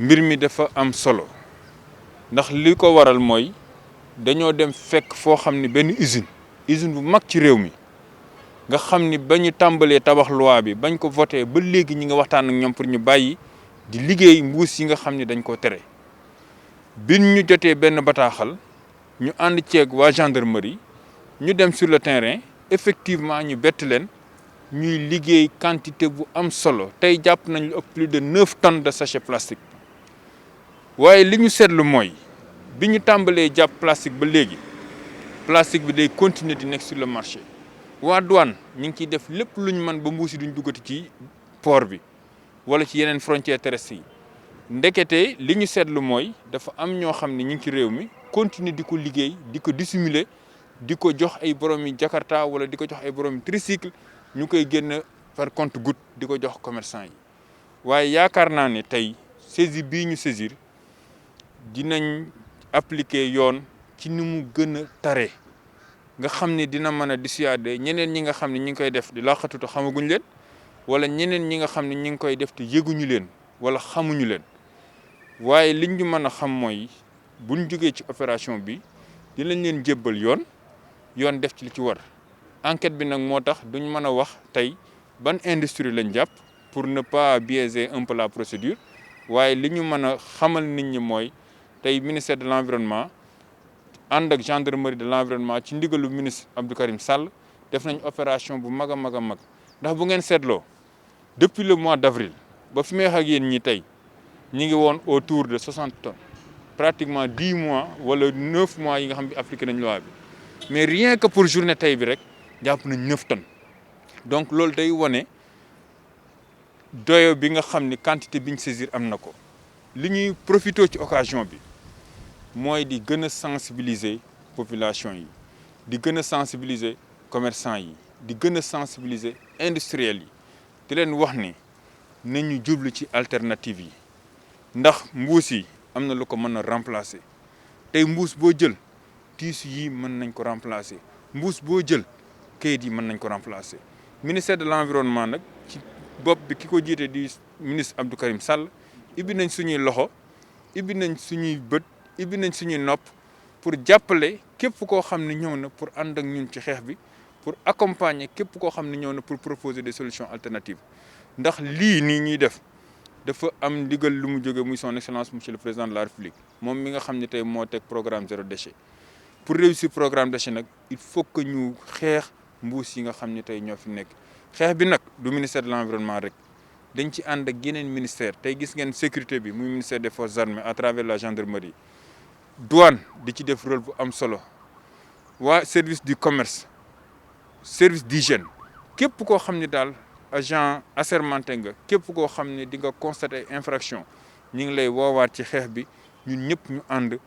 mbir mi dafa am solo ndax li ko waral mooy dañoo dem fekk foo xam ne benn usine bu mag ci réew mi nga xam ni ba ñu tàmbalee tabax loi bi bañ ko voté ba léegi ñi nga waxtaan ak ñoom pour ñu bàyyi di liggéey mbuus yi nga xam ne dañ ko tere bin ñu jotee benn bataaxal ñu ànd ceeg waa gendarmerie ñu dem sur le terrain effectivement ñu bett leen ñuy liggéey quantité bu am solo tey jàpp nañ lu ëpp plus de 9 tonnes de sachets plastique waaye li ñu seetlu mooy bi ñu tàmbalee jàpp plastique ba léegi plastique bi day continuer di nekk sur le marché waa douane ñu ngi ciy def lépp lu ñu mën ba mbuus yi duñ duggati ci port bi wala ci yeneen frontières terrestres yi ndekete li ñu seetlu mooy dafa am ñoo xam ne ñu ngi ci réew mi continuer di ko liggéey di ko dissimuler di ko jox ay borom yi Jakarta wala di ko jox ay borom yi tricycle ñu koy génn par compte-gouttes di ko jox commerçant yi waaye yaakaar naa ne tey saisir bii ñu saisir dinañ appliquer yoon ci ni mu gën a tare nga xam ne dina mën a dissuader ñeneen ñi nga xam ne ñi ngi koy def di laqatu te xamaguñ leen wala ñeneen ñi nga xam ne ñi ngi koy def te yëguñu leen wala xamuñu leen waaye liñ ñu mën a xam mooy buñ jógee ci opération bi dinañ leen jébbal yoon def ci li ci war enquête bi nag moo tax duñ mën a wax tey ban industrie lañ jàpp pour ne pas biaiser un peu la procédure waaye li ñu mën a xamal nit ñi mooy tey ministère de l'environnement ànd ak gendarmerie de l'environnement ci ndigalu ministre Abdou Karim Sall def nañ opération bu mag a mag a mag ndax bu ngeen seetloo depuis le mois d'avril ba fi may wax ak yéen ñi tey ñi ngi woon autour de 60 tonnes pratiquement 10 mois wala 9 mois yi nga xam ne appliqué nañ loi bi mais rien que pour journée tey bi rek jàpp nañ 9 tonnes donc loolu day wane doyo bi nga xam ni quantité biñ saisir am na ko li ñuy profité ci occasion bi mooy di gën a sensibiliser population yi di gën a sensibiliser commerçant yi di gën a sensibiliser industriels yi di leen wax ni nañu jublu ci alternative yi ndax mbuus yi am na lu ko mën a remplacer tey mbuus boo jël tissu yi mën nañ ko remplacer mbuus boo jël kayit yi mën nañ ko remplacer ministère de l'environnement nag ci bopp bi ki ko jiite di ministre Abdou Karim Sall ibbi nañ suñuy loxo ibbi nañ suñuy bët ibbi nañ suñuy nopp pour jàppale képp koo xam ne ñëw na pour ànd ak ñun ci xeex bi pour accompagner képp koo xam ne ñëw na pour proposer des solutions alternatives ndax lii nii ñuy def dafa am ndigal lu mu jóge muy son excellence monsieur le président de la république moom mi nga xam ne tey moo teg programme zéro déchet pour réussir programme déchet nag il faut que ñu xeex mbuus yi nga xam ne tey ñoo fi nekk xeex bi nag du ministère de l'environnement rek dañ ci ànd ak yeneen ministère tey gis ngeen sécurité bi muy ministère des forces armées à travers la gendarmerie douane di ci def rôle bu am solo waa service du commerce service d'hygiène képp koo xam ne daal agent assermenté nga képp koo xam ne di nga constater infraction ñu ngi lay woowaat ci xeex bi ñun ñëpp ñu ànd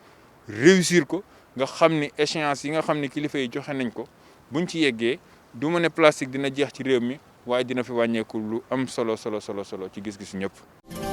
réussir ko nga xam ni échéance yi nga xam ne kilifa yi joxe nañ ko buñ ci yeggee du ma ne plastique dina jeex ci réew mi waaye dina fi wàññeeku lu am solo ci gis-gisu ñëpp.